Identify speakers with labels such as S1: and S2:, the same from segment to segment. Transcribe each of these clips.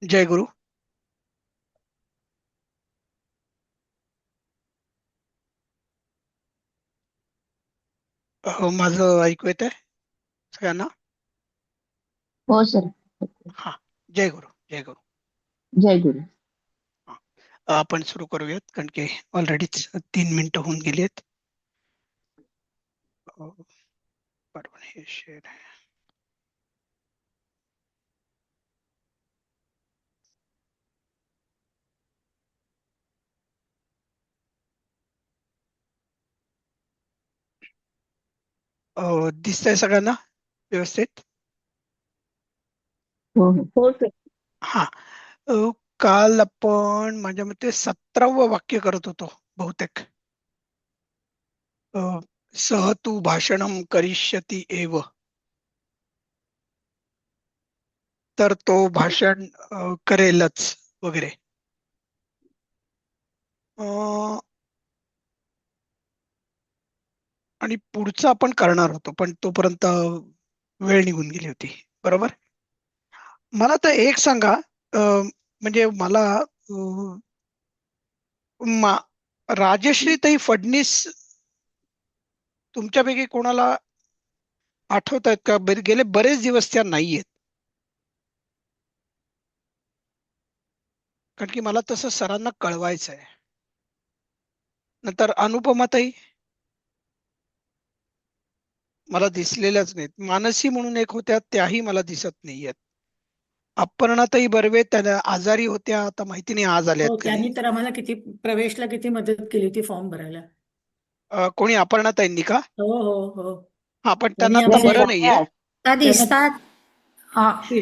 S1: जय गुरु. माझं ऐकू येत आहे सगळ्यांना?
S2: हो सर.
S1: हा. जय गुरु, जय गुरु.
S2: जय गुरु.
S1: हा. आपण सुरू करूयात कारण की ऑलरेडीच 3 मिनिटं होऊन गेली आहेत. बरोबर, हे शेअर आहे. दिसतंय सगळ्यांना व्यवस्थित?
S2: हो हो हो सर.
S1: हा. अ, काल आपण माझ्या मते 17वं वाक्य करत होतो बहुतेक. अ, सह तू भाषणम करिष्यति एव. तर तो भाषण करेलच वगैरे. अ, आणि पुढचं आपण करणार होतो पण तोपर्यंत वेळ निघून गेली होती. बरोबर. मला तर एक सांगा. म्हणजे मला राजश्रीताई फडणीस तुमच्यापैकी कोणाला आठवत आहेत का? गेले बरेच दिवस त्या नाहीयेत. कारण की मला तसं सरांना कळवायचं आहे. नंतर अनुपमाताई मला दिसलेल्याच नाहीत. मानसी म्हणून एक होत्या, त्याही मला दिसत नाहीयेत. अपर्णाताई बर्वे त्या आजारी होत्या, आता माहिती नाही आज आल्यात
S3: हो,
S1: का नाही.
S3: त्यांनी तर आम्हाला प्रवेशला किती मदत केली होती फॉर्म भरायला.
S1: कोणी अपर्णाताईंनी का?
S3: हो हो हो.
S1: हा, पण त्यांना
S3: त्यांनी
S1: आता
S3: आमचे
S1: बरं नाहीये.
S2: आता
S3: त्यांना
S2: दिसतात.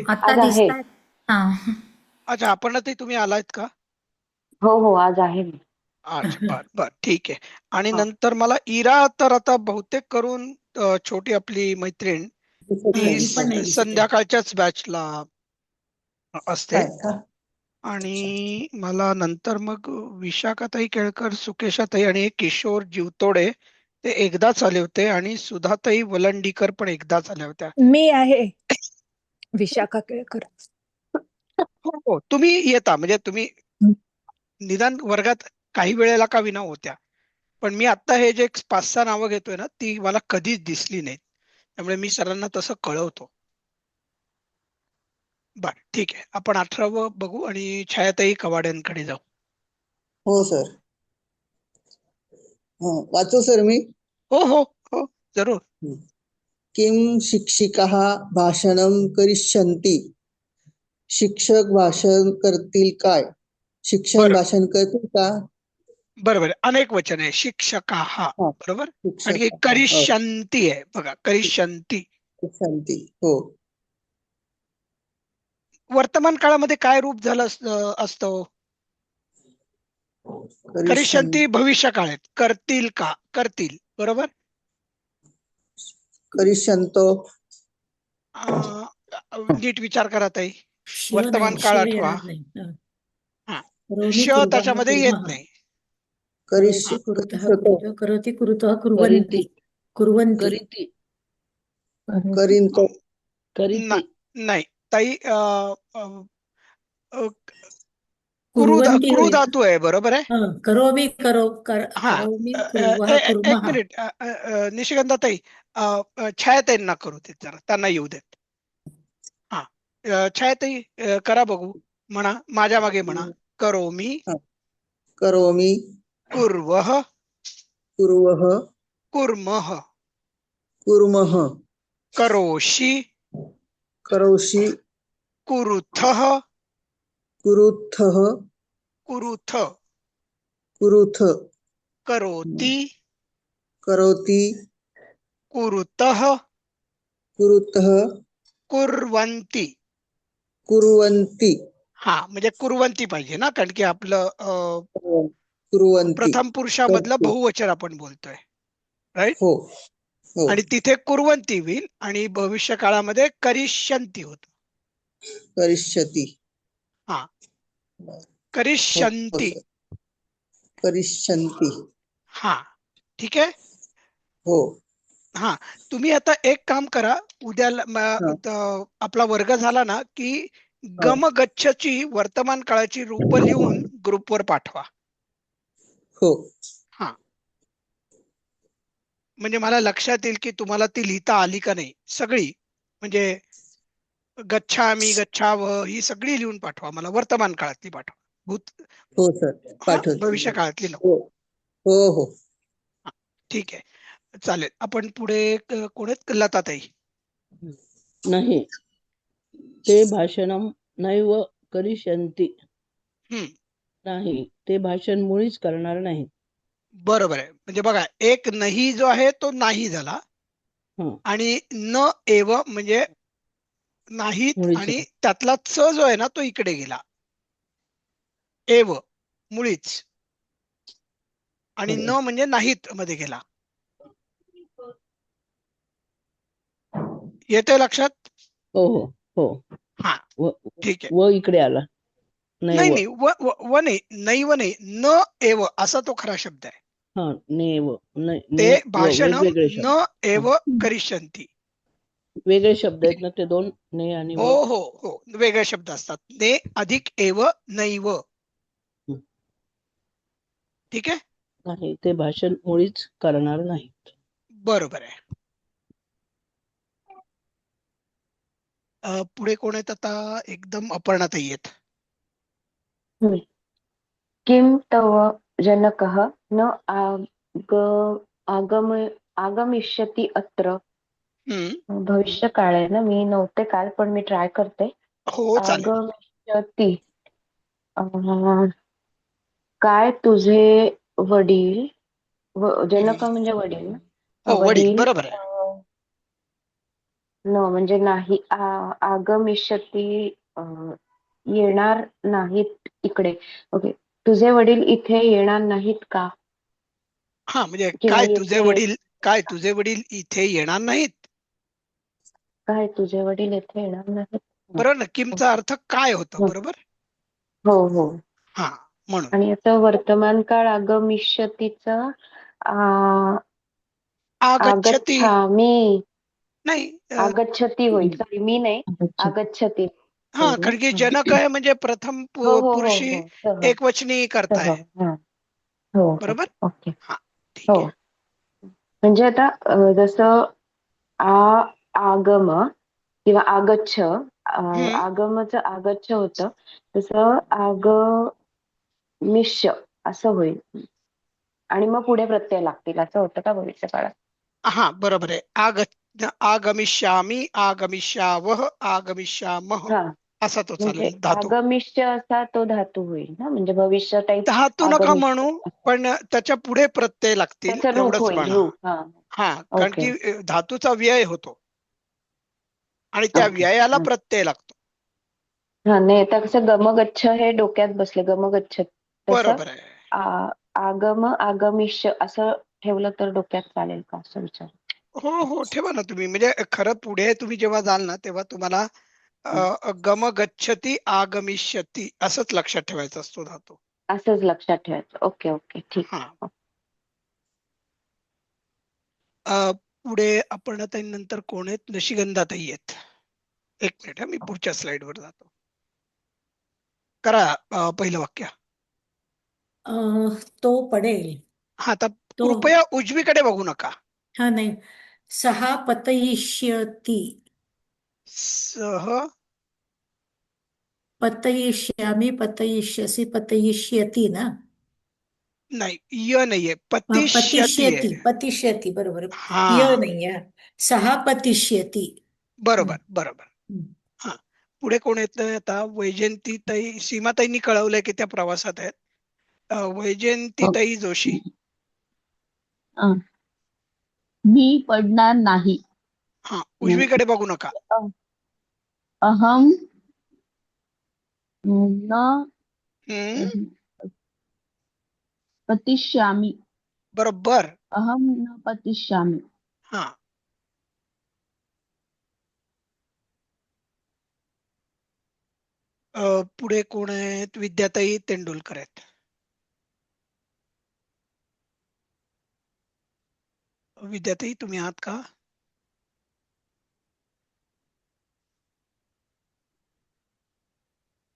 S2: आता
S3: आज आहे.
S2: दिसतात. हा.
S1: अच्छा, अपर्णाताई तुम्ही आलायत का?
S2: हो हो, आज आहे मी.
S1: अच्छा, बर बर, ठीक आहे. आणि
S2: हा.
S1: नंतर मला इरा तर आता बहुतेक करून छोटी आपली मैत्रीण ती
S3: ती पण नाही दिसत आहे.
S1: संध्याकाळच्याच बॅचला असते.
S2: काय का?
S1: आणि मला नंतर मग विशाखाताई केळकर, सुकेशाताई आणि एक किशोर जीवतोडे ते एकदाच आले होते, आणि सुधाताई वलंडीकर पण एकदाच आल्या होत्या.
S4: मी आहे विशाखा केळकर.
S1: हो हो, तुम्ही येता म्हणजे तुम्ही निदान वर्गात काही वेळेला का विना होत्या. पण मी आता हे जे 5-6 नावं घेतोय ना, ती मला कधीच दिसली नाहीत. त्यामुळे मी सरांना तसं कळवतो. बर, ठीक आहे. आपण 18वं बघू आणि छायाताई कवाड्यांकडे जाऊ.
S5: हो सर. वाचू सर मी.
S1: हो हो हो, जरूर.
S5: किम शिक्षिकाः भाषणं करिष्यन्ति. शिक्षक भाषण करतील काय? शिक्षण
S1: बरं
S5: भाषण करतील का?
S1: बरोबर, अनेक वचन आहे. शिक्षका हा,
S5: हा,
S1: बरोबर. आणि
S5: शिक्षक. हो,
S1: करिष्यंती आहे बघा, करिष्यंती.
S5: शांती. हो.
S1: वर्तमान काळामध्ये काय रूप झालं असतं? करिष्यंती
S5: करिष्यन्ति.
S1: भविष्य काळ आहेत. करतील का, करतील, बरोबर.
S5: करिष्यन्तो.
S1: नीट विचार करा ताई.
S3: श
S1: वर्तमान
S3: नाही, श
S1: काळ आठवा.
S3: येणार नाही.
S1: हा,
S3: करोमि
S1: श
S3: कुर्वः
S1: त्याच्यामध्ये येत
S3: कुर्मः.
S1: नाही.
S3: करोति
S1: हा,
S3: कुरुतः
S5: करिष्यतो.
S3: कुरुतः करोति कुरुतः
S2: करीती.
S3: कुर्वन्ति कुर्वन्ति.
S2: करीती.
S5: करीनतो.
S1: न- नाही ताई. अ,
S3: कुर्वन्ति
S1: क्रू
S3: होईल.
S1: धातू आहे, बरोबर आहे.
S3: करोमि
S1: हा.
S3: करोमि कुर्वः
S1: एक
S3: कुर्मः.
S1: मिनिट. निशिगंधाताई, छायाताईंना करू देत, जरा त्यांना येऊ देत. हा. छायाताई, करा बघू. म्हणा माझ्या मागे म्हणा. करोमि
S5: हा. करोमि
S1: कुर्वः
S5: कुर्वः
S1: कुर्मः.
S5: कुर्मः.
S1: करोषि
S5: करोषि
S1: कुरुथः
S5: कुरुथः
S1: कुरुथ.
S5: कुरुथ.
S1: करोति
S5: करोति
S1: कुरुतः
S5: कुरुतः
S1: कुर्वन्ति.
S5: कुर्वन्ति.
S1: हा, म्हणजे कुर्वंती पाहिजे ना, कारण की आपलं
S5: कुर्वन्ति.
S1: प्रथम पुरुषामधलं
S5: करते.
S1: बहुवचन आपण बोलतोय, राईट.
S5: हो हो.
S1: आणि तिथे कुर्वंती होईल आणि भविष्य काळामध्ये करिष्यंती होत.
S5: करिष्यति.
S1: हा,
S5: हो
S1: करिष्यंती.
S5: सर. करिष्यन्ति.
S1: हा, ठीक आहे.
S5: हो.
S1: हा, तुम्ही आता एक काम करा. उद्या
S5: हा.
S1: आपला वर्ग झाला ना की गम गच्छची वर्तमान काळाची रूप लिहून ग्रुपवर पाठवा.
S5: हो.
S1: हा, म्हणजे मला लक्षात येईल की तुम्हाला ती लिहिता आली का नाही सगळी. म्हणजे गच्छामी गच्छावह ही सगळी लिहून पाठवा मला, वर्तमान काळातली पाठवा. भूत
S5: हो सर,
S1: हा,
S5: पाठवतो.
S1: भविष्य काळातली नको.
S5: हो हो हो.
S1: हा, ठीक आहे, चालेल. आपण पुढे कोण आहेत? लताताई.
S6: नाही ते भाषणम नैव करिष्यन्ति.
S1: हम्म,
S6: नाही ते भाषण मुळीच करणार नाही.
S1: बरोबर आहे. म्हणजे बघा, एक नाही जो आहे तो नाही झाला,
S6: हं,
S1: आणि न एव म्हणजे नाहीत,
S6: मुळीच
S1: आणि
S6: नाही.
S1: त्यातला च जो आहे ना तो इकडे गेला. एव मुळीच, आणि न
S6: बरोबर.
S1: म्हणजे नाहीत मध्ये गेला. येतंय लक्षात?
S6: हो हो हो.
S1: हा,
S6: व
S1: ठीक आहे.
S6: व इकडे आला.
S1: नाही
S6: नैव.
S1: नाही, व नाही, नैव नाही, न एव असा तो खरा शब्द आहे.
S6: हा नेव.
S1: ते
S6: ने व
S1: भाषणम
S6: वेगवेगळे शब्द.
S1: न
S6: हं.
S1: एव करिष्यन्ति.
S6: वेगळे शब्द आहेत ना ते दोन, ने आणि
S1: हो
S6: व.
S1: हो हो, वेगळे शब्द असतात. ने अधिक एव नैव.
S6: हं.
S1: ठीक आहे,
S6: नाही ते भाषण मुळीच करणार नाहीत.
S1: बरोबर आहे. पुढे कोण आहेत आता? एकदम अपर्णाताई आहेत.
S2: किं तव जनकः न आगम आगमिष्यति अत्र.
S1: हम्म,
S2: भविष्यकाळ आहे ना, मी नव्हते काल, पण मी ट्राय करते.
S1: हो चालेल.
S2: आगमिष्यति. काय तुझे वडील, जनक
S1: हम्म,
S2: म्हणजे वडील ना?
S1: हो वडील,
S2: वडील
S1: बरोबर आहे.
S2: न म्हणजे नाही, आगमिष्यती येणार नाहीत इकडे. ओके, तुझे वडील इथे येणार नाहीत का,
S1: हा, म्हणजे
S2: किंवा
S1: काय तुझे
S2: येथे
S1: वडील, काय तुझे वडील इथे येणार नाहीत.
S2: काय तुझे वडील येथे येणार नाहीत.
S1: बरोबर ना, किमचा अर्थ काय होतो,
S2: हो
S1: बरोबर.
S2: हो हो.
S1: हा, म्हणून
S2: आणि आता वर्तमान काळ आगमिष्यतीचा
S1: आगच्छती.
S2: आगच्छामी,
S1: नाही,
S2: आगच्छती होईल. सॉरी, मी नाही, आगच्छती
S1: हा,
S2: होईल ना.
S1: कारण की जनक आहे म्हणजे प्रथम
S2: हो हो हो
S1: पुरुषी
S2: हो, सह
S1: एकवचनी
S2: सह,
S1: करताय,
S2: हा. हो हो,
S1: बरोबर.
S2: ओके.
S1: हा, ठीक
S2: हो,
S1: आहे.
S2: म्हणजे आता जसं आगम किंवा आगच्छ,
S1: हम्म,
S2: आगमचं आगच्छ होतं, तसं आगमिष्य असं होईल. आणि मग पुढे प्रत्यय लागतील, असं होतं का भविष्य काळात?
S1: हा, बरोबर आहे. आगमिष्यामी, आगमिष्यावह, आगमिष्यामह
S2: हा,
S1: असा तो
S2: म्हणजे
S1: चालेल धातू.
S2: आगमिष्य असा तो धातू होईल ना, म्हणजे भविष्य टाईप
S1: धातू नका
S2: आगमिष्य
S1: म्हणू,
S2: असं.
S1: पण त्याच्या पुढे प्रत्यय लागतील
S2: त्याचं रूप
S1: एवढंच
S2: होईल,
S1: म्हणा.
S2: रूप. हा,
S1: हा, कारण
S2: ओके
S1: की धातूचा व्यय होतो आणि त्या
S2: ओके.
S1: व्ययाला प्रत्यय लागतो.
S2: हा, नाही आता कसं गमगच्छ हे डोक्यात बसले, गमगच्छ, तसं
S1: बरोबर आहे.
S2: आगम आगमिष्य असं ठेवलं तर डोक्यात चालेल का, असं विचार.
S1: हो हो, ठेवा ना तुम्ही. म्हणजे खरं पुढे तुम्ही जेव्हा जाल ना, तेव्हा तुम्हाला गम गच्छती आगमिष्यती असंच लक्षात ठेवायचा असतो धातू.
S2: असंच लक्षात ठेवायचं. ओके ओके, ठीक
S1: हा,
S2: आहे.
S1: पुढे आपण आता नंतर कोण आहेत? निशिगंधाताई आहेत. एक मिनिट हा, मी पुढच्या स्लाइड वर जातो. करा पहिलं वाक्य.
S3: तो पडेल.
S1: हा, आता
S3: तो,
S1: कृपया उजवीकडे बघू नका.
S3: हा नाही, सहा पतयिष्यती.
S1: सह,
S3: पतयिष्यामी, पतयिष्यसि, पतयिष्यती ना.
S1: नाही, य नाहीये, पतिष्यती आहे.
S3: पतिष्यती, पतिष्यती, बरोबर.
S1: हा,
S3: य नाही आहे. सहा पतिष्यती.
S1: बरोबर बरोबर.
S3: हम्म.
S1: हा, पुढे कोण येत आता? वैजयंतीताई, सीमाताईंनी कळवलंय की त्या प्रवासात आहेत. वैजयंतीताई जोशी.
S7: मी पडणार नाही.
S1: हा, उजवीकडे बघू नका.
S7: अहम न
S1: हम्म,
S7: पतिष्यामि.
S1: बरोबर.
S7: अहम न पतिष्यामि.
S1: हा, पुढे कोण आहेत? विद्याताई तेंडुलकर आहेत. विद्याताई, तुम्ही आहात का?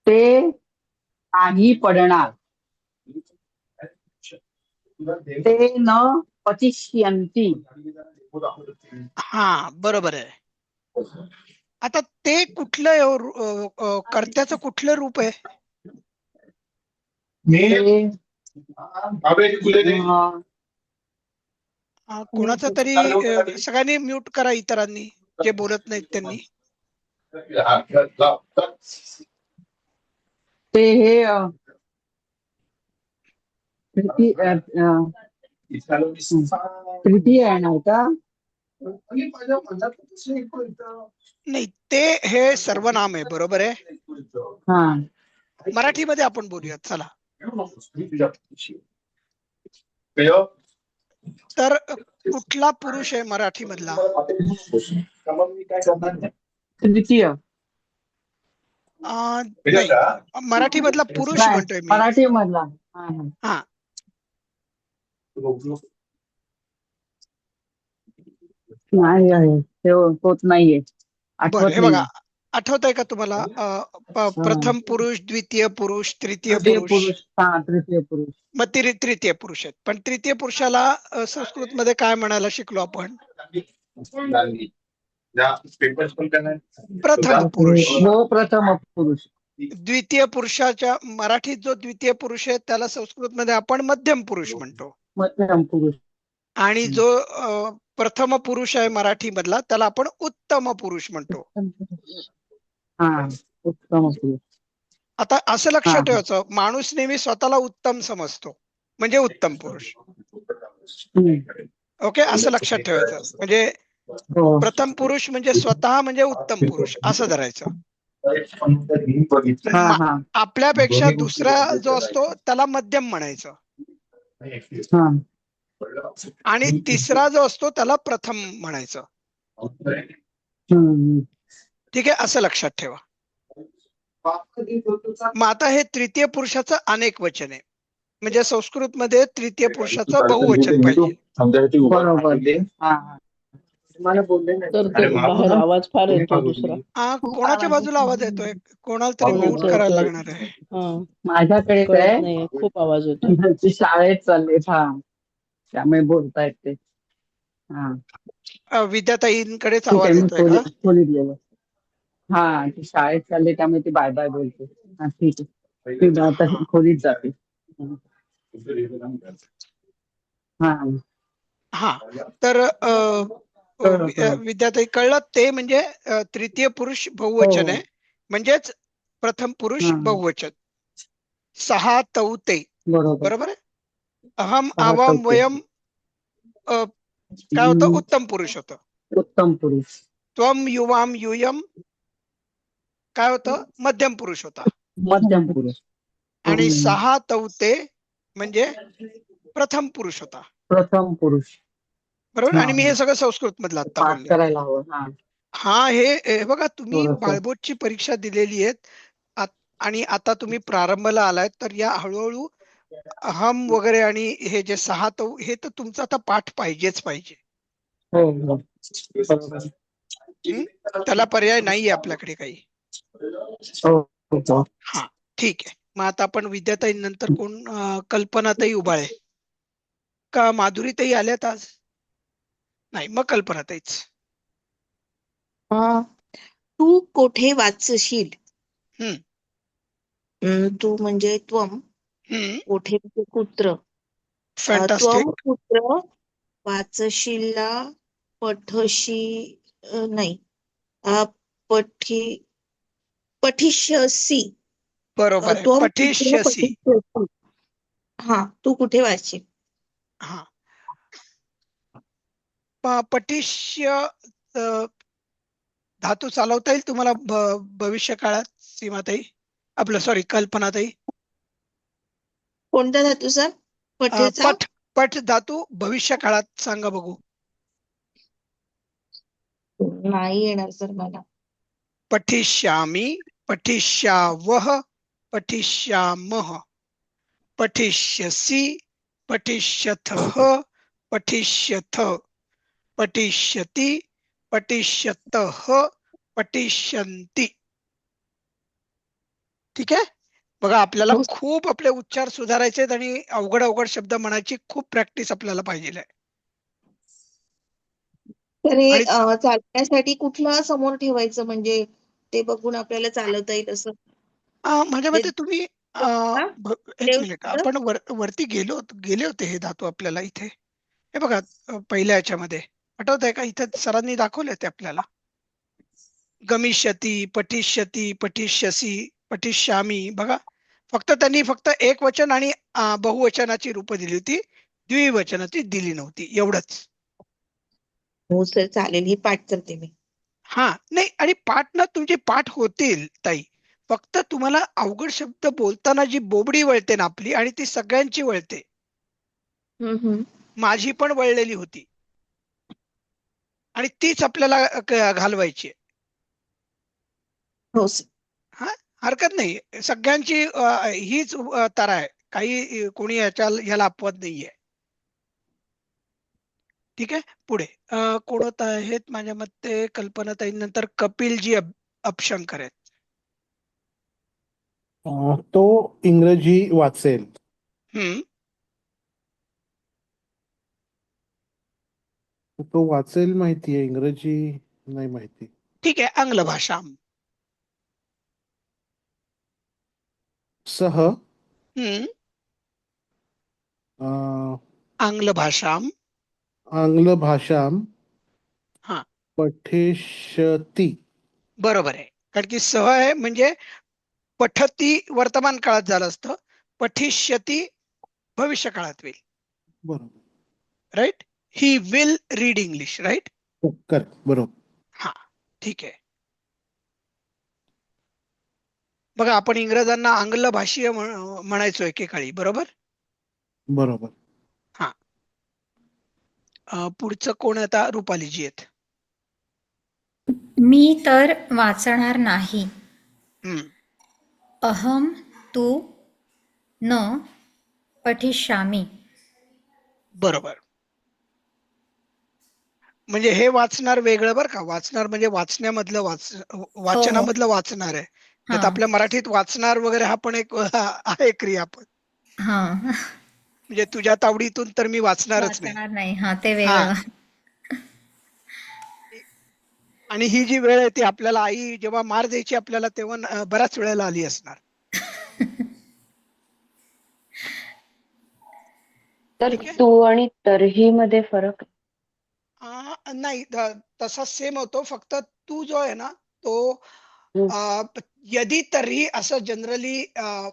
S8: ते नाही पडणार. ते न पतिष्यन्ति.
S1: हा बरोबर आहे. आता ते कुठलं कर्त्याचं कुठलं रूप आहे?
S8: ते
S1: कोणाचं तरी सगळ्यांनी म्यूट करा, इतरांनी जे बोलत नाहीत त्यांनी.
S8: ते हे तृतीय येणार का?
S1: नाही, ते हे सर्वनाम आहे, बरोबर आहे.
S8: हा.
S1: मराठीमध्ये आपण बोलूयात चला. तर कुठला पुरुष आहे मराठी मधला?
S8: तृतीय.
S1: नाही, मराठी मधला पुरुष
S8: नाही,
S1: म्हणतोय मी.
S8: मराठी मधला.
S1: हा
S8: नाही आहे, ते होत नाहीये.
S1: बरं,
S8: आठवत
S1: हे
S8: नाही.
S1: बघा, आठवत आहे का तुम्हाला? प्रथम पुरुष, द्वितीय पुरुष, तृतीय पुरुष.
S8: तृतीय पुरुष.
S1: मग तृतीय पुरुष आहेत. पण तृतीय पुरुषाला संस्कृत मध्ये काय म्हणायला शिकलो आपण? प्रथम पुरुष.
S8: प्रथम पुरुष.
S1: द्वितीय पुरुषाच्या मराठीत जो द्वितीय पुरुष आहे त्याला संस्कृत मध्ये आपण मध्यम पुरुष म्हणतो.
S8: मध्यम पुरुष.
S1: आणि जो प्रथम पुरुष आहे मराठी मधला त्याला आपण उत्तम पुरुष म्हणतो.
S8: हा, उत्तम पुरुष.
S1: आता असं लक्षात ठेवायचं, माणूस नेहमी स्वतःला उत्तम समजतो म्हणजे उत्तम पुरुष. ओके, असं लक्षात ठेवायचं. म्हणजे प्रथम पुरुष म्हणजे स्वतः म्हणजे उत्तम पुरुष असं धरायचं. आपल्यापेक्षा दुसरा जो असतो त्याला मध्यम म्हणायचं. आणि तिसरा जो असतो त्याला प्रथम म्हणायचं. ठीक आहे, असं लक्षात ठेवा. मग आता हे तृतीय पुरुषाचं अनेक वचन आहे, म्हणजे संस्कृत मध्ये तृतीय पुरुषाचं बहुवचन पाहिजे.
S6: तर ते बाहेर आवाज फार येतो दुसरा.
S1: कोणाच्या बाजूला आवाज येतोय? कोणाला तरी म्यूट करायला लागणार आहे.
S8: माझ्याकडे
S6: कळत नाही, खूप आवाज येतो.
S8: शाळेत चालले त्यामुळे बोलतायत ते.
S1: विद्याताईंकडेच आवाज येतोय का?
S8: खोलीत गेलं. हा, ती शाळेत चालले त्यामुळे ती बाय बाय बोलते. ठीक आहे, ती आता खोलीत जाते.
S1: हा, तर विद्याताई कळलं ते म्हणजे तृतीय पुरुष बहुवचन आहे, म्हणजेच प्रथम पुरुष बहुवचन. सहा तौते, बरोबर आहे. अहम आवाम वयम काय होतं? उत्तम पुरुष होतं.
S8: उत्तम पुरुष.
S1: त्वम युवाम यूयम काय होतं? मध्यम पुरुष होता.
S8: मध्यम पुरुष.
S1: आणि सहा तौते म्हणजे प्रथम पुरुष होता.
S8: प्रथम पुरुष,
S1: बरोबर. आणि मी हे सगळं संस्कृत मधलं आता बोलले.
S8: करायला हवं.
S1: हा, हे बघा, तुम्ही बाळबोधची परीक्षा दिलेली आहे आणि आता तुम्ही प्रारंभाला आलाय, तर या हळूहळू अहम वगैरे आणि हे जे सहा तौ हे तर तुमचा आता पाठ पाहिजेच पाहिजे. त्याला पर्याय नाहीये आपल्याकडे काही. हा, ठीक आहे. मग आता आपण विद्याताई नंतर कोण? कल्पनाताई उबाळे का माधुरीताई आल्यात आज? नाही, मग कल्पनाताईच.
S9: तू कोठे वाचशील?
S1: हम्म.
S9: तू म्हणजे त्वम. कोठे म्हणजे कुत्र.
S1: फॅन्टास्टिक.
S9: त्वम कुत्र वाचशीला पठशी नाही पठिष्यसी.
S1: बरोबर आहे, पठिष्यसी.
S9: हा, तू कुठे वाचशील?
S1: हा, पठिष्य धातू चालवता येईल तुम्हाला भविष्य काळात? सीमाताई, आपलं सॉरी कल्पनाताई.
S9: कोणता धातू सर?
S1: पठ धातू भविष्य काळात सांगा बघू.
S9: नाही येणार सर मला.
S1: पठिष्यामि, पठिष्यावः, पठिष्यामः, पठिष्यसि, पठिष्यथः, पठिष्यथ, पठिष्यति, पठिष्यतः, पठिष्यन्ति. ठीक आहे. बघा आपल्याला
S9: हो.
S1: खूप आपले उच्चार सुधारायचे आहेत आणि अवघड अवघड शब्द म्हणायची खूप प्रॅक्टिस आपल्याला पाहिजे आहे.
S9: तर हे
S1: आणि
S9: चालण्यासाठी कुठला समोर ठेवायचं म्हणजे ते बघून आपल्याला चालवता येईल असं
S1: माझ्या
S9: जे
S1: मते तुम्ही
S9: हा?
S1: एक
S9: देव
S1: मिनिट
S9: शब्द?
S1: आपण वरती गेले होते हे धातू आपल्याला इथे. हे बघा पहिल्या याच्यामध्ये आठवत आहे का इथे सरांनी दाखवले ते आपल्याला. गमिष्यती, पठिष्यती, पठिष्यसी, पठिष्यामी. बघा फक्त एक वचन आणि बहुवचनाची रूपं दिली होती, द्विवचनाची दिली नव्हती, एवढंच.
S9: हो सर चालेल ही पाठ करते मी.
S1: हा नाही आणि पाठ ना तुमचे पाठ होतील ताई. फक्त तुम्हाला अवघड शब्द बोलताना जी बोबडी वळते ना आपली आणि ती सगळ्यांची वळते.
S9: हम्म.
S1: माझी पण वळलेली होती आणि तीच आपल्याला घालवायची आहे.
S9: हो सर.
S1: हा हरकत नाही. सगळ्यांची हीच तरा आहे. काही कोणी याला अपवाद नाहीये. ठीक आहे. पुढे कोण होत आहेत माझ्या मते कल्पनाताई नंतर कपिलजी अपशंकर आहेत.
S10: तो इंग्रजी वाचेल.
S1: हम्म
S10: तो वाचेल माहितीये, इंग्रजी नाही माहिती.
S1: ठीक आहे. आंग्ल भाषा.
S10: सह
S1: हम्म
S10: अं,
S1: आंग्ल भाषा.
S10: आंग्ल भाषां
S1: हा
S10: पठिष्यति.
S1: बरोबर आहे. कारण की सह आहे म्हणजे पठती वर्तमान काळात झालं असतं, पठिष्यती भविष्य काळात होईल.
S10: बरोबर.
S1: Right. He will read English. Right.
S10: Correct. बरोबर.
S1: हा ठीक आहे. बघा आपण इंग्रजांना आंग्ल भाषीय म्हणायचो एकेकाळी. बरोबर.
S10: बरोबर.
S1: हा पुढचं कोण आता रुपालीजी आहेत.
S11: मी तर वाचणार नाही.
S1: हम्म
S11: अहम तू न पठिष्यामि.
S1: बरोबर. म्हणजे हे वाचणार वेगळं बरं का. वाचणार म्हणजे वाचण्यामधलं
S11: हो हो
S1: वाचनामधलं वाचणार आहे.
S11: हा
S1: त्यात आपल्या मराठीत वाचणार वगैरे हा पण एक आहे क्रियापद.
S11: हा
S1: म्हणजे तुझ्या तावडीतून तर मी वाचणारच नाही.
S11: वाचणार नाही. हा ते
S1: हा
S11: वेगळं.
S1: आणि ही जी वेळ आहे ती आपल्याला आई जेव्हा मार द्यायची आपल्याला तेव्हा बऱ्याच वेळेला आली असणार.
S2: तर
S1: ठीक आहे.
S2: तू आणि तरीही मध्ये फरक
S1: नाही तसा सेम होतो. फक्त तू जो आहे ना तो
S2: हम्म.
S1: यदी तरी असं जनरली
S2: हा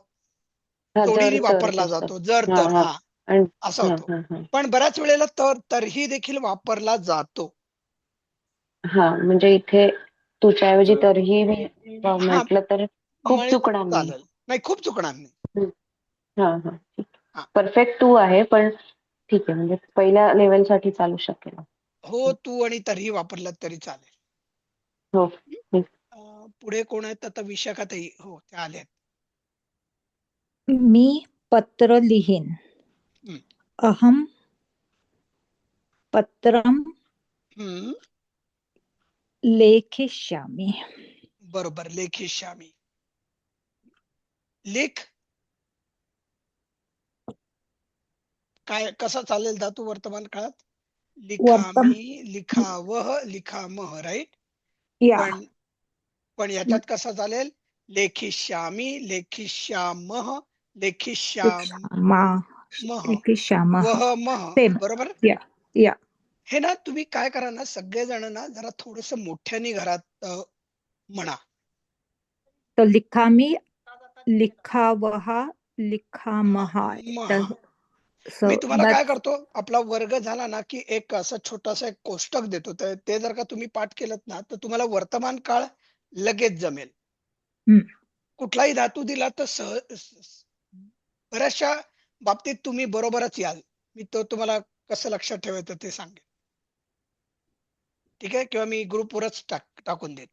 S1: जोडीने
S2: जर तर
S1: वापरला
S2: तसं.
S1: जातो. जर
S2: हा
S1: तर
S2: हा
S1: हा
S2: आणि
S1: असा
S2: हा
S1: होतो.
S2: हा हा
S1: पण बऱ्याच वेळेला तरीही देखील वापरला जातो.
S2: हा म्हणजे इथे तुझ्याऐवजी तरीही मी
S1: हा
S2: म्हटलं तर खूप
S1: म्हणजे
S2: चुकणार नाही.
S1: चालेल. नाही खूप चुकणार नाही.
S2: हम्म. हा हा ठीक.
S1: हा
S2: परफेक्ट टू आहे पण ठीक आहे म्हणजे पहिल्या लेवलसाठी चालू शकेल.
S1: हो तू आणि तरीही वापरला तरी चालेल.
S2: हो हम्म.
S1: पुढे कोण आहेत आता. विशाखाताई. हो त्या आल्यात.
S4: मी पत्र लिहीन.
S1: हम्म.
S4: अहम पत्रम
S1: हम्म.
S4: लेखिष्यामि.
S1: बरोबर. लेखिष्यामी. लेख काय कसा चालेल धातू वर्तमान काळात.
S4: वर्तम
S1: लिखामी, लिखावह, लिखामह. राईट.
S4: या
S1: पण याच्यात कसा चालेल. लेखिष्यामी, लेखिष्यामह, लेखिष्यामः,
S4: लेखिष्यामः.
S1: वहमह.
S4: सेम.
S1: बरोबर.
S4: या या
S1: हे ना तुम्ही काय करा ना सगळेजण ना जरा थोडस मोठ्याने घरात म्हणा.
S4: तो लिखामी, लिखावहा, लिखामहा.
S1: महा. मी तुम्हाला काय करतो. आपला वर्ग झाला ना की एक असं छोटासा एक कोष्टक देतो. ते जर का तुम्ही पाठ केलं ना तर तुम्हाला वर्तमान काळ लगेच जमेल. कुठलाही धातू दिला तर बऱ्याचशा बाबतीत तुम्ही बरोबरच याल. मी तो तुम्हाला कसं लक्षात ठेवायचं ते सांगेन. ठीक आहे. किंवा मी ग्रुपवरच टाकून देईन.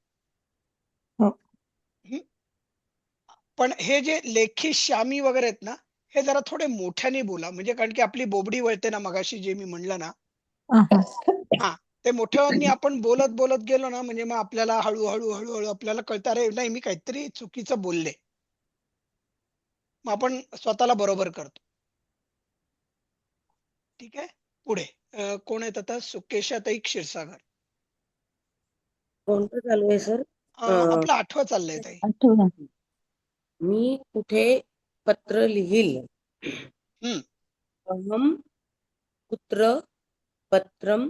S4: हो.
S1: पण हे जे लेखी श्यामी वगैरे आहेत ना हे जरा थोडे मोठ्याने बोला. म्हणजे कारण की आपली बोबडी वळते ना मगाशी जे मी म्हणलं ना. हा ते मोठ्याने आपण बोलत बोलत गेलो ना म्हणजे मग आपल्याला हळूहळू आपल्याला कळतं अरे नाही मी काहीतरी चुकीचं बोलले. मग आपण स्वतःला बरोबर करतो. ठीक आहे, पुढे कोण आहेत आता? सुकेशाताई क्षीरसागर.
S12: कोणतं चालू आहे सर?
S1: आपलं 8वं चाललंय ताई.
S7: आठवलं.
S12: मी कुठे पत्र लिहील?
S1: हम्म.
S12: अहम कुत्र पत्रम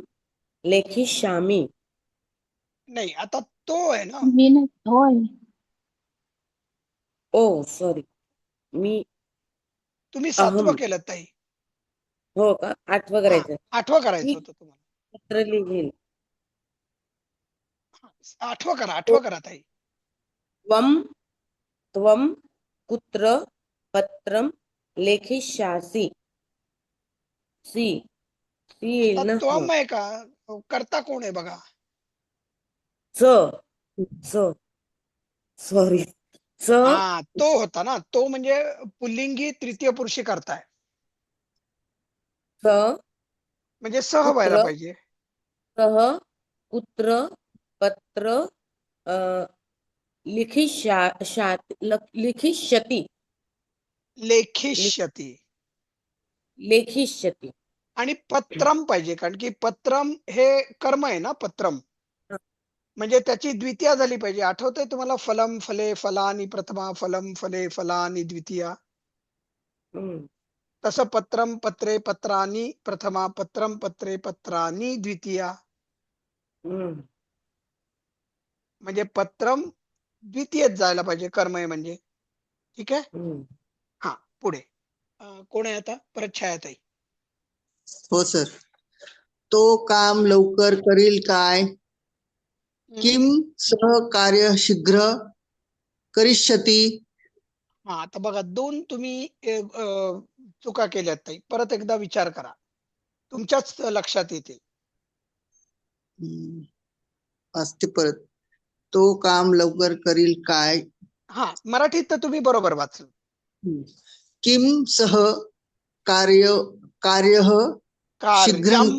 S12: लेखिष्यामि.
S1: नाही, आता तो आहे ना.
S7: मी नाही होय.
S12: ओ सॉरी, मी
S1: तुम्ही
S12: अहम.
S1: 7वं केलं ताई.
S12: हो का? 8वं करायचं.
S1: 8वं करायचं
S12: मी
S1: होतं तुम्हाला.
S12: पत्र लिहील.
S1: 8वं करा, 8वं करा ताई.
S12: त्वम कुत्र पत्रम लेखिष्यासि. सी येईल
S1: आता
S12: ना?
S1: त्वम आहे का? करता कोण आहे बघा.
S12: सॉरी
S1: तो होता ना. तो म्हणजे पुल्लिंगी तृतीय पुरुषी करताय, म्हणजे सह व्हायला
S12: कुत्र
S1: पाहिजे.
S12: सह कुत्र पत्र लिखिष्यति. लेखिष्यति
S1: आणि पत्रम पाहिजे, कारण की पत्रम हे कर्म आहे ना. पत्रम म्हणजे त्याची द्वितीया झाली पाहिजे. आठवतंय तुम्हाला? फलम फले फलानी प्रथमा, फलम फले फलानी द्वितीया. तसं पत्रम पत्रे पत्रानी प्रथमा, पत्रम पत्रे पत्रानी द्वितीया. म्हणजे पत्रम द्वितीयच जायला पाहिजे, कर्म आहे म्हणजे. ठीक आहे. हा, पुढे कोण आहे आता? परत छायाताई.
S5: हो सर. तो काम लवकर करील काय? किम सह कार्य शीघ्र करिष्यति.
S1: आता बघा, 2 तुम्ही चुका केल्यात ताई. परत एकदा विचार करा, तुमच्याच लक्षात येते.
S5: असते परत. तो काम लवकर करील काय?
S1: मराठीत तर तुम्ही बरोबर वाचलं.
S5: किम सह कार्य शीघ्रं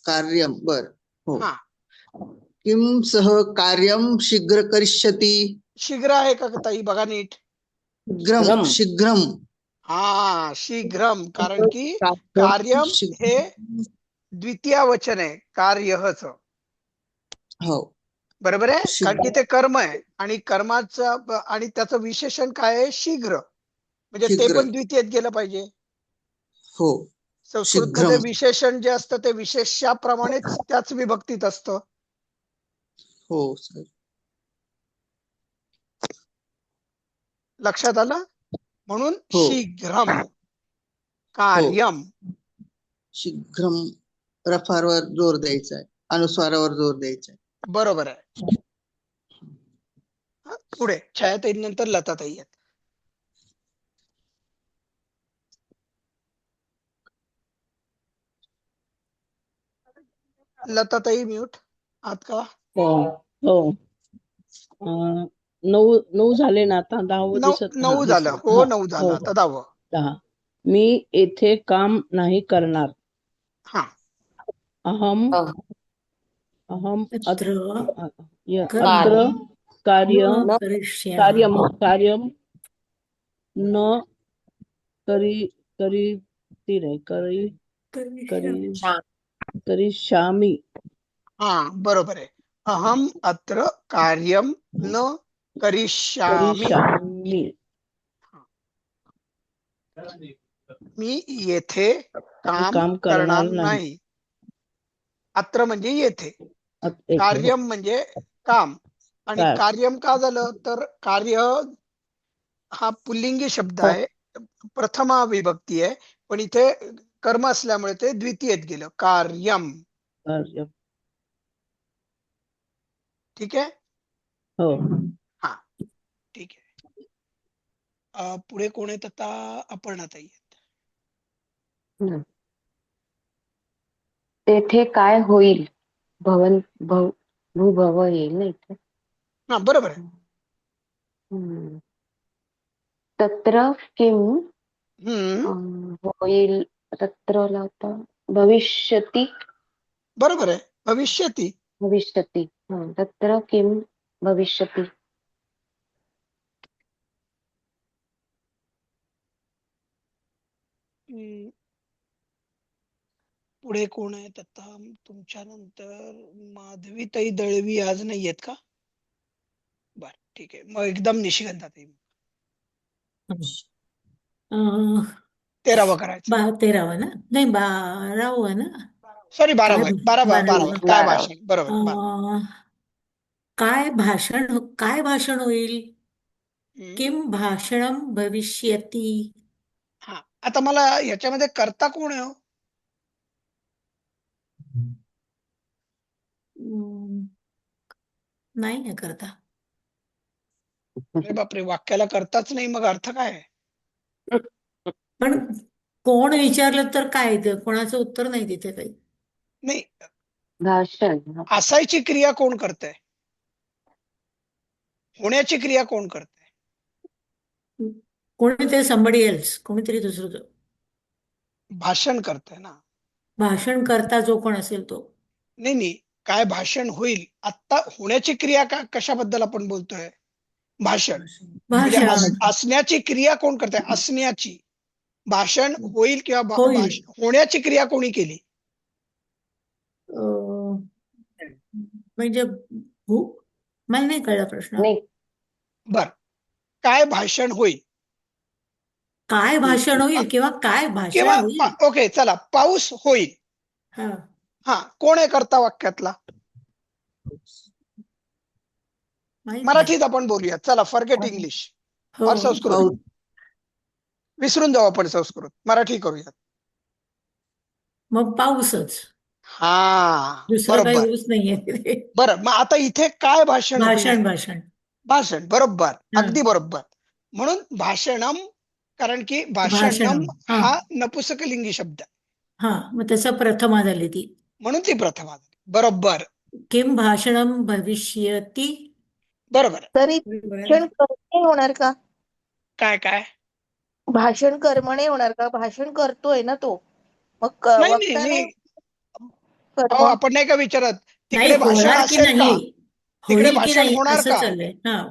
S5: कार्यम. बर. हो. किम सह कार्यम शीघ्र करिष्यति.
S1: शीघ्र आहे का ताई? बघा नीट.
S5: शीघ्रम.
S1: शीघ्रम, कारण की कार्यम हे द्वितीय वचन आहे कार्यच.
S5: हो,
S1: बरोबर आहे, कारण की ते कर्म आहे आणि कर्माचं आणि त्याचं विशेषण काय आहे? शीघ्र. म्हणजे ते पण द्वितीयेत गेलं पाहिजे.
S5: हो.
S1: संस्कृतमध्ये विशेषण जे असतं ते विशेष्याप्रमाणेच त्याच विभक्तीत असतं.
S5: हो सर.
S1: लक्षात आलं? म्हणून शीघ्रम कार्यम.
S5: शीघ्रम रफावर जोर द्यायचा आहे, अनुस्वारावर जोर द्यायचा आहे.
S1: बरोबर आहे. पुढे छायाताई नंतर लताताई आहेत. लताताई म्यूट आहात का?
S6: हो. 9 झाले ना आता? 10वं दिसत
S1: 9 झालं. हो, 9 झालं. आता 10वं.
S6: 10. मी येथे काम नाही करणार. अहम अत्र कार्यम न करिष्यामि.
S1: बरोबर आहे. अहम अत्र कार्यम न करिष्यामि. मी येथे काम करणार नाही. अत्र म्हणजे येथे, कार्यम म्हणजे काम. आणि कार्यम का झालं? तर कार्य हा पुल्लिंगी शब्द आहे, प्रथमा विभक्ती आहे, पण इथे कर्म असल्यामुळे ते द्वितीयेत गेलं. कार्यम. ठीक आहे.
S6: हो.
S1: ठीक आहे. पुढे कोण आहेत आता? अपर्णाताई आहेत.
S2: तेथे काय होईल? भूभव येईल ना इथे.
S1: बरोबर आहे.
S2: तत्र किम होईल? तत्र लावता भविष्यति.
S1: बरोबर आहे, भविष्यति.
S2: तत्र किम भविष्यति.
S1: पुढे कोण आहेत आता तुमच्या नंतर? माधवीताई दळवी आज नाही आहेत का? बर ठीक आहे, मग एकदम निशिगंधाताई.
S3: अं,
S1: 13वा करायचं.
S3: 13वा ना, नाही 12वा ना,
S1: सॉरी,
S3: काय
S1: 12वा आहे. 12वा
S3: 12वा.
S1: काय
S2: 12.
S1: भाषण, बरोबर.
S3: काय भाषण होईल?
S1: हम्म.
S3: किम भाषणम भविष्यती?
S1: हा, आता मला याच्यामध्ये करता कोण आहे हो?
S3: अं, नाही ना करता.
S1: अरे बापरे, वाक्याला करताच नाही, मग अर्थ काय आहे?
S3: पण कोण विचारलं तर काय ते कोणाचं उत्तर नाही तिथे काही.
S1: नाही,
S2: भाषण.
S1: असायची क्रिया कोण करते? होण्याची क्रिया कोण करते?
S3: कोणीतरी somebody else, कोणीतरी दुसरं.
S1: भाषण करते ना.
S3: भाषण करता जो कोण असेल तो.
S1: नाही नाही, काय भाषण होईल? आता होण्याची क्रिया कशाबद्दल आपण बोलतोय? भाषण. म्हणजे
S3: भाषण
S1: असण्याची क्रिया कोण करते? असण्याची. भाषण होईल किंवा
S3: होईल.
S1: होण्याची क्रिया कोणी केली?
S3: म्हणजे मला नाही कळला प्रश्न.
S2: नाही,
S1: बर, काय भाषण होईल?
S3: काय भाषण होईल किंवा काय भाषण
S1: किंवा
S3: होईल?
S1: ओके चला, पाऊस होईल.
S3: हा,
S1: हा, कोण आहे करता वाक्यातला?
S3: माहित नाही.
S1: मराठीत आपण बोलूया, चला, फॉरगेट इंग्लिश
S3: हो,
S1: और संस्कृत.
S5: पाऊस.
S1: विसरून जाऊ आपण संस्कृत, मराठी करूया.
S3: मग पाऊसच,
S1: हा,
S3: दुसरं काही
S1: बरोबर.
S3: होऊच नाहीये.
S1: बरं, मग आता इथे काय भाषण होईल?
S3: भाषण भाषण
S1: भाषण, बरोबर,
S3: हा.
S1: अगदी बरोबर. म्हणून भाषणम, कारण की भाषणम
S3: भाषणम. हा
S1: हा नपुसकलिंगी शब्द आहे.
S3: हा, मग त्याचा प्रथमा झाली ती.
S1: म्हणून ती प्रथमा झाली. बरोबर
S3: किम भाषणम भविष्यती.
S1: बरोबर.
S9: तरी
S3: बरोबर आहे
S9: भाषण
S3: ना?
S9: कर्मणे होणार का?
S1: काय काय?
S9: भाषण कर्मणे होणार का? भाषण करतोय ना तो, मग
S1: नाही नाही
S9: वक्ता नाही
S1: नाही,
S9: कर्म.
S1: आपण नाही का विचारत
S3: नाही
S1: तिकडे भाषण
S3: होणार की
S1: असेल का?
S3: नाही,
S1: तिकडे
S3: होईल की
S1: भाषण
S3: नाही
S1: होणार
S3: असं
S1: का?
S3: चाललंय. हा,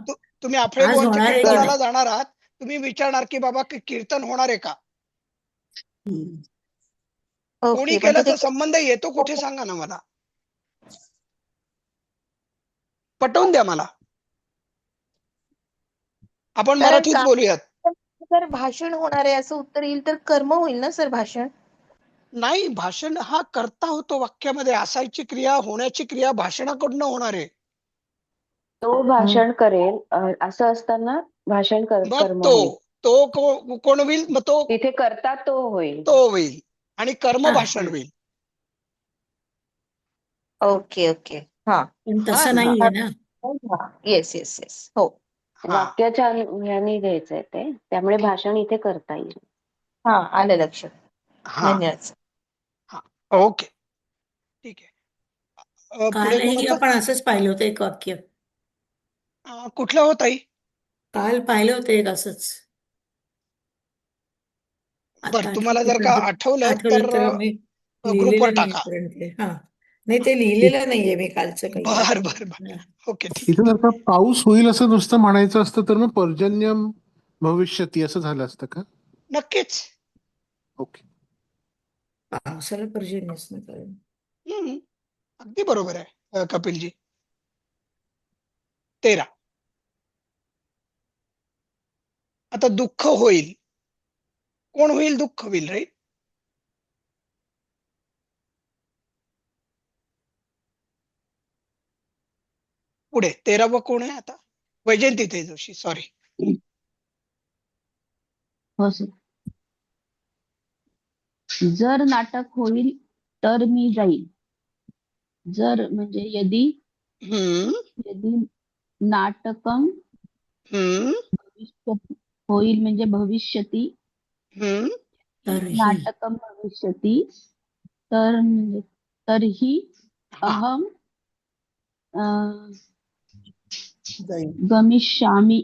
S1: तुम्ही आपले
S3: आज
S1: गोवनच्या
S3: होणार आहे की
S1: कीर्तनाला
S3: नाही?
S1: जाणार आहात, तुम्ही विचारणार की बाबा कीर्तन होणार आहे का? कोणी
S9: ओके, पण
S1: केल्याचा
S9: ते
S1: संबंध येतो कुठे, सांगा ना मला, पटवून द्या मला. आपण
S9: कारण
S1: मराठीत बोलूयात.
S9: जर भाषण होणार आहे असं उत्तर येईल तर कर्म होईल ना सर भाषण.
S1: नाही, भाषण हा करता होतो वाक्यामध्ये. असायची क्रिया, होण्याची क्रिया भाषणाकडनं होणार आहे.
S2: तो भाषण करेल असं असताना भाषण
S1: मग
S2: कर्म होईल.
S1: कोण होईल? मग
S2: तिथे करता तो होईल.
S1: तो होईल आणि कर्म
S3: हा.
S1: भाषण होईल.
S9: ओके ओके, हा
S3: पण
S1: हा
S3: तसं
S1: ना.
S3: नाहीये ना.
S9: येस येस येस, हो.
S1: हा
S2: वाक्याच्या ह्याने द्यायचंय ते, त्यामुळे भाषण इथे करता येईल.
S9: हा, आलं लक्षात.
S1: हा
S9: धन्यवाद.
S1: हा, ओके, ठीक आहे. पुढे कोण
S3: कालही
S1: होतं?
S3: आपण असंच पाहिलं होतं एक वाक्य.
S1: कुठलं हो ताई?
S3: काल पाहिलं होतं एक असंच.
S1: बर,
S3: आता
S1: तुम्हाला जर का आठवलं तर
S3: मी
S1: ग्रुपवर
S3: लिहिलेलं नाही
S1: टाका.
S3: पर्यंत. हा, नाही ते लिहिलेलं नाहीये मी कालचं काही.
S1: बर बर बर, ओके, ठीक
S10: इथे जर का पाऊस होईल असं नुसतं म्हणायचं असतं तर मग पर्जन्यम भविष्यती असं झालं असतं का?
S1: आहे. नक्कीच.
S10: ओके.
S3: पावसाला पर्जन्यच नाही कारण.
S1: हम्म, अगदी बरोबर आहे कपिलजी. 13. आता दुःख होईल, कोण होईल? दुःख होईल, राईट? पुढे 13वा कोण आहे आता? वैजयंती जोशी, सॉरी.
S7: हो सर. जर नाटक होईल तर मी जाईल. जर म्हणजे यदी यदी नाटकम भविष्यति होईल म्हणजे भविष्यती.
S3: तरीही
S7: नाटकम भविष्यति तर म्हणजे तरीही अहम गमिष्यामि.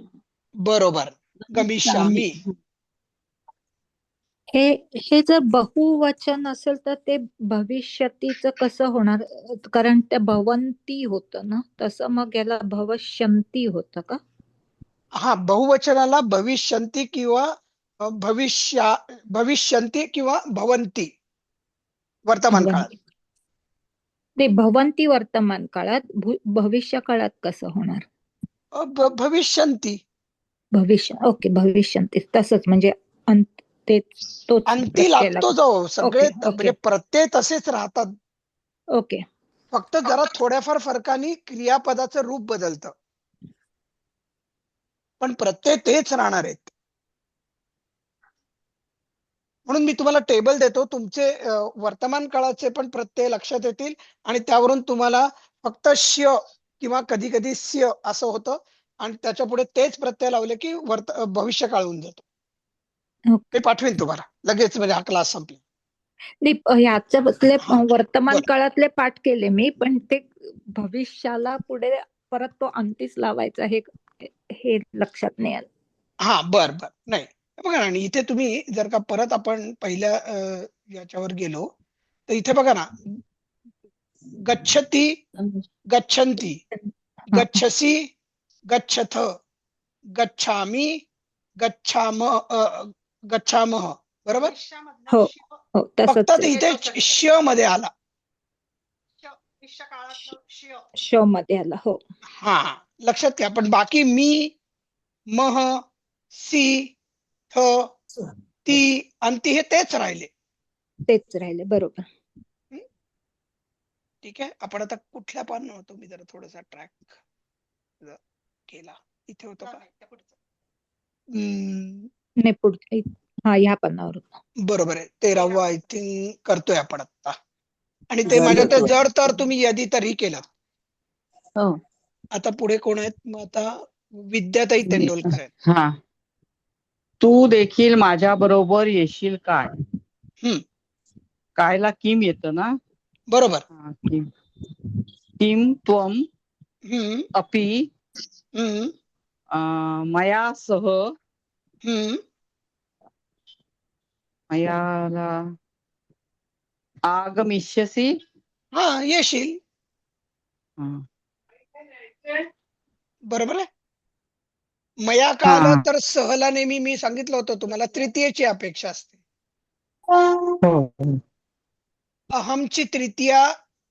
S1: बरोबर, गमिष्यामी.
S4: हे जर बहुवचन असेल तर ते भविष्यतीचं कसं होणार? कारण ते भवंती होतं ना, तसं मग याला भविष्यंती होतं का?
S1: हा, बहुवचनाला भविष्यंती किंवा भविष्यंती किंवा भवंती वर्तमान काळात.
S4: ते भवंती वर्तमान काळात, भविष्य काळात कसं होणार?
S1: भविष्यंती.
S4: भविष्य, ओके, भविष्यंती तसंच म्हणजे ते तोच
S1: अंती
S4: प्रत्यय
S1: लागतो जो सगळे
S4: ओके,
S1: म्हणजे प्रत्यय तसेच राहतात,
S4: ओके.
S1: फक्त जरा थोड्याफार फरकाने क्रियापदाचं रूप बदलतं, पण प्रत्यय तेच राहणार आहेत. म्हणून मी तुम्हाला टेबल देतो, तुमचे वर्तमान काळाचे पण प्रत्यय लक्षात येतील आणि त्यावरून तुम्हाला फक्त श किंवा कधी कधी स्य असं होतं आणि त्याच्या पुढे तेच प्रत्यय लावले की भविष्य काळ होऊन जातो.
S4: ओके.
S1: मी पाठवेन तुम्हाला लगेच, म्हणजे हा क्लास संपला.
S4: ह्याच्या बदले
S1: हा,
S4: वर्तमान
S1: बरं.
S4: काळातले पाठ केले मी, पण ते भविष्याला पुढे परत तो अंतीस लावायचा हे लक्षात नाही आलं.
S1: हा, बर बर. नाही बघा ना, आणि इथे तुम्ही जर का परत आपण पहिल्या याच्यावर गेलो तर इथे बघा ना, गच्छति, गच्छन्ति, गच्छसि, गच्छथ, गच्छामि, गच्छामः, बरोबर.
S4: हो हो,
S1: फक्त
S4: तसंच
S1: ते इथे श मध्ये आला,
S4: शो मध्ये आला. हो,
S1: हा, लक्षात घ्या. पण बाकी मी, मह, सी, थ, ती, अंती हे तेच राहिले.
S4: तेच राहिले, बरोबर.
S1: ठीक आहे. आपण आता कुठल्या पान होतो, मी जरा थोडासा ट्रॅक केला, इथे होतो का?
S4: नाही, पुढे ह्या पानावर
S1: बरोबर आहे. 13वा आय थिंक करतोय आपण आता. आणि ते माझ्या ते जर तर तुम्ही यदी तरी केलं.
S7: हो.
S1: आता पुढे कोण आहेत मग? आता विद्याताई तेंडोलकर आहेत.
S8: हा, तू देखील माझ्या बरोबर येशील काय? कायला किम येतं ना,
S1: बरोबर.
S8: किम त्वम अपि मया सह मया आगमिष्यसि.
S1: हा, येशील. बरोबर आहे. मया का आलं तर सहला नेहमी मी सांगितलं होतं तुम्हाला तृतीयेची अपेक्षा असते. अहमची तृतीया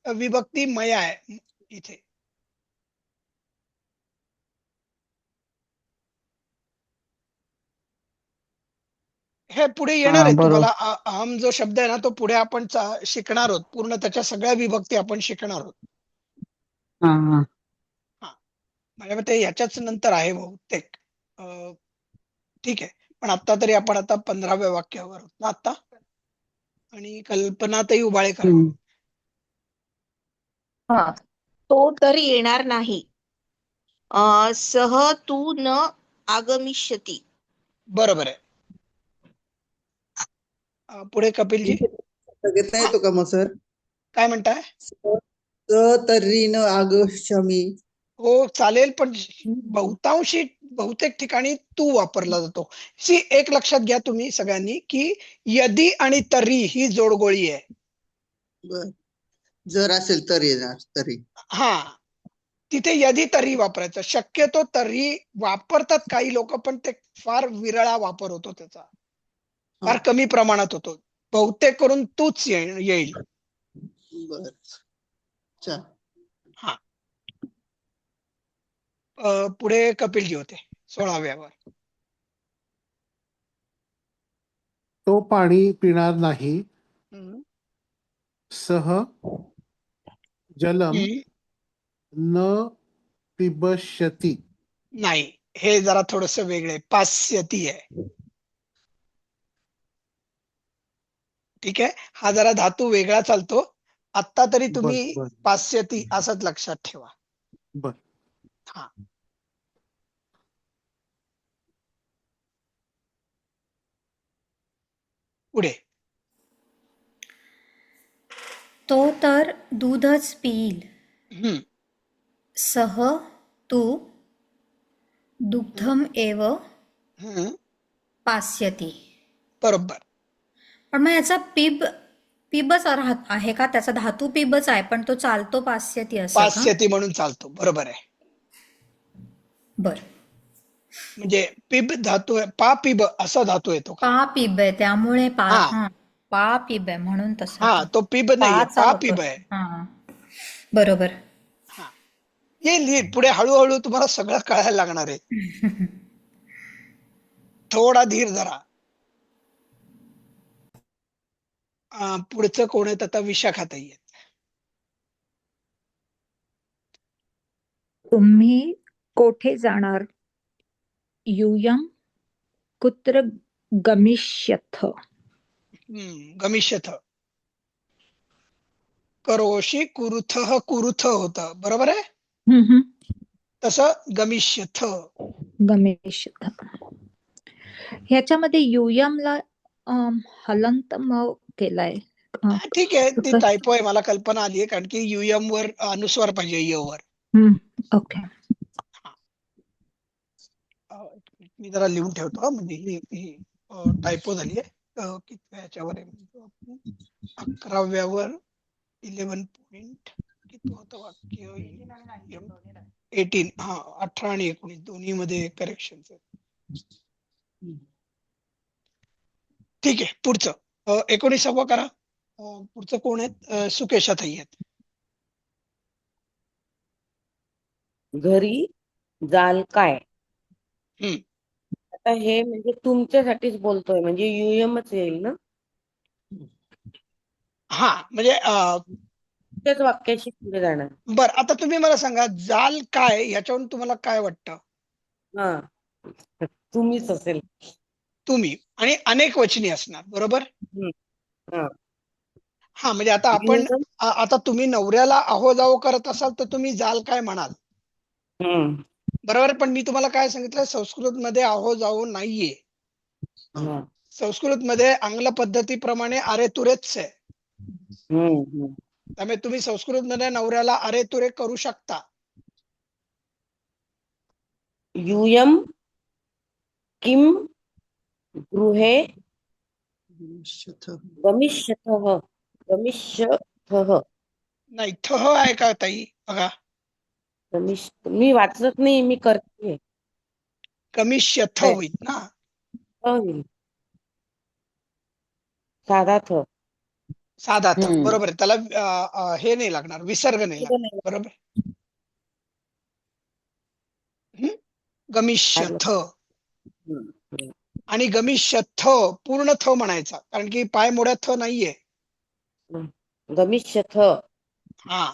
S1: विभक्ती मया आहे इथे. हे पुढे येणार आहे तुम्हाला. अहम जो शब्द आहे ना, तो पुढे आपण शिकणार आहोत. पूर्ण त्याच्या सगळ्या विभक्ती आपण शिकणार आहोत. हा, माझ्या मते याच्याच नंतर आहे बहुतेक. ठीक आहे, पण आता तरी आपण आता 15व्या वाक्यावर आहोत ना आता. आणि कल्पनाताई उबाळेकर.
S9: हा, तो तर येणार नाही. सह तू न आगमिष्यती.
S1: बरोबर आहे. पुढे कपिलजी.
S5: घेता येतो का मग सर?
S1: काय म्हणताय?
S5: तर्री न आगमिष्यामि.
S1: हो, चालेल, पण बहुतेक ठिकाणी तू वापरला जातो. एक लक्षात घ्या तुम्ही सगळ्यांनी की यदी आणि तरी ही जोडगोळी आहे.
S5: बर, जर असेल तर येणार तरी.
S1: हा, तिथे यदी तरी वापरायचं. शक्यतो तरी वापरतात काही लोक, पण ते फार विरळा वापर होतो त्याचा, फार कमी प्रमाणात होतो. बहुतेक करून तूच येईल.
S5: बर,
S1: हा. पुढे कपिलजी होते 16व्यावर.
S10: तो पाणी पिणार नाही. सह जलम न पिबष्यति.
S1: नाही, हे जरा थोडस वेगळे, पास्यती आहे. ठीक आहे, हा जरा धातू वेगळा चालतो. आता तरी तुम्ही पास्यती असंच लक्षात ठेवा.
S10: बर.
S1: हा, पुढे.
S11: तो तर दूधच पिईल. सह तू दुग्धम एव पास्यती.
S1: बरोबर.
S11: पण मग याचा पिबच आहे का? त्याचा धातू पिबच आहे, पण तो चालतो पास्यती असं का?
S1: पास्यती म्हणून चालतो. बरोबर आहे.
S11: बर,
S1: म्हणजे पिब धातू आहे, पा पिब असा धातू येतो.
S11: पा पिब आहे, त्यामुळे पा पिब आहे म्हणून तसं
S1: हा, तो पिब नाहीये,
S11: पाचा
S1: पा
S11: होतो.
S1: पिब आहे.
S11: हा बरोबर.
S1: हा, येईल येईल पुढे हळूहळू तुम्हाला सगळं कळायला लागणार आहे. थोडा धीर धरा. पुढचं कोण आहेत आता? विशाखाताई आहेत.
S4: तुम्ही कोठे जाणार? यूयं कुत्र गमिष्यथ?
S1: गमिष्यथ. करोषि कुरुथः कुरुथ होतं, बरोबर आहे.
S4: हम्म,
S1: तसं गमिष्यथ.
S4: गमिष्यथ. ह्याच्यामध्ये यूयमला हलंत म केलाय.
S1: ठीक आहे, ती
S4: कसं?
S1: टायपो आहे, मला कल्पना आली आहे, कारण की युएम वर अनुस्वार पाहिजे, य वर.
S4: ओके.
S1: मी जरा लिहून ठेवतो म्हणजे ही टायपो झाली आहे. किती ह्याच्यावर आहे? 11व्यावर 11 पॉइंट किती होतं वाक्य? 18. हा, 18 आणि 19 दोन्ही मध्ये करेक्शन. ठीक आहे, पुढचं 19वा करा. पुढचं कोण आहेत? सुकेशाताई आहेत.
S12: घरी जाल काय?
S1: हम्म.
S12: आता हे म्हणजे तुमच्यासाठीच बोलतोय, म्हणजे युएमच येईल ना
S1: हा, म्हणजे
S12: त्याच वाक्याशी पुढे जाणार.
S1: बर, आता तुम्ही मला सांगा, जाल काय याच्यावरून तुम्हाला काय वाटतं?
S12: हा, तुम्हीच असेल.
S1: तुम्ही, आणि अनेक वचनी असणार, बरोबर.
S12: हा.
S1: हा, म्हणजे आता आपण
S12: युएम.
S1: आता तुम्ही नवऱ्याला अहो जाओ करत असाल तर तुम्ही जाल काय म्हणाल, बरोबर. पण मी तुम्हाला काय सांगितलं, संस्कृत मध्ये अहो जाओ नाहीये. संस्कृत मध्ये आंग्ल पद्धतीप्रमाणे अरे तुरेच आहे. त्यामुळे तुम्ही संस्कृत मध्ये नवऱ्याला अरे तुरे करू शकता.
S12: यूयम किम गृहे गमिष्यथः. गमिष्यथः
S1: नाही, थह आहे का ताई? बघा,
S12: मी वाचत नाही, मी करते.
S1: गमिष्यथ
S12: काय?
S1: होईल ना.
S12: होईल. साधा थ.
S1: साधा थ, बरोबर आहे. त्याला हे नाही लागणार, विसर्ग नाही लागणार, बरोबर. गमिष्यथ. आणि गमिष्यथ पूर्ण थ म्हणायचा, कारण की पाय मोड्या थ नाहीये.
S12: गमिष्यथ.
S1: हा,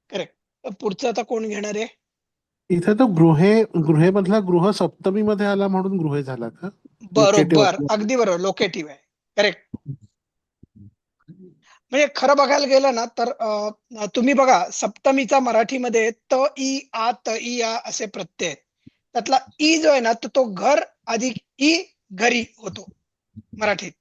S1: करेक्ट. पुढचं आता कोण घेणार आहे?
S10: इथे तो गृहे मधला गृह सप्तमी मध्ये आला म्हणून गृहे झाला का?
S1: बरोबर, अगदी बरोबर, लोकेटिव्ह आहे, करेक्ट. म्हणजे खरं बघायला गेलं ना तर तुम्ही बघा, सप्तमीचा मराठीमध्ये त ई आ त ई आ असे प्रत्यय आहेत. त्यातला ई जो आहे ना, तो घर अधिक ई घरी होतो मराठीत.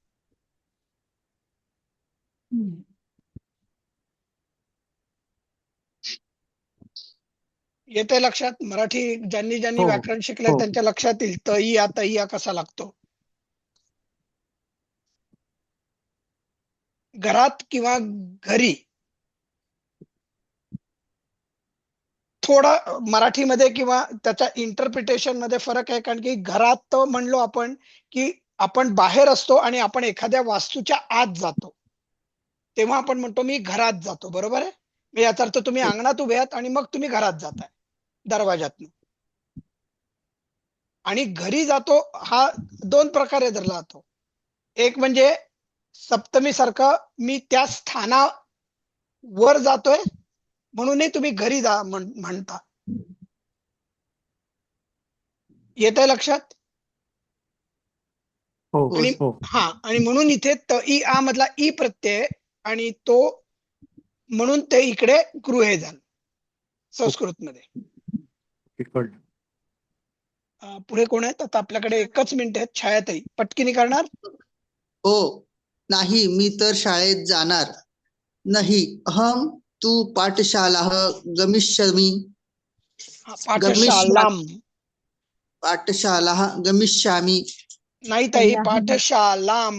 S1: येते लक्षात? मराठी ज्यांनी
S10: हो.
S1: व्याकरण शिकलंय
S10: हो.
S1: त्यांच्या लक्षात येईल त ई आ कसा लागतो. घरात किंवा घरी. थोडा मराठीमध्ये किंवा त्याच्या इंटरप्रिटेशन मध्ये फरक आहे, कारण की घरात म्हणलो आपण की आपण बाहेर असतो आणि आपण एखाद्या वास्तूच्या आत जातो, तेव्हा आपण म्हणतो मी घरात जातो, बरोबर आहे. याचा अर्थ तुम्ही अंगणात उभे आहात आणि मग तुम्ही घरात जाताय दरवाजातून. आणि घरी जातो हा दोन प्रकारे धरला जातो. एक म्हणजे सप्तमी सारखं मी त्या स्थानावर जातोय म्हणूनही तुम्ही घरी जा म्हणता. येतंय लक्षात? आणि हा, आणि म्हणून इथे त ई आ मधला ई प्रत्यय आणि तो म्हणून ते इकडे गृहे झालं संस्कृत मध्ये. पुढे कोण आहेत? आता आपल्याकडे एकच मिनिट आहेत. छायाताई पटकिनी करणार?
S5: हो. नाही, मी तर शाळेत जाणार नाही. अहम तू पाठशाला गमिष्यामि. पाठशाला गमिष्यामि.
S1: नाही ताई, पाठशालाम.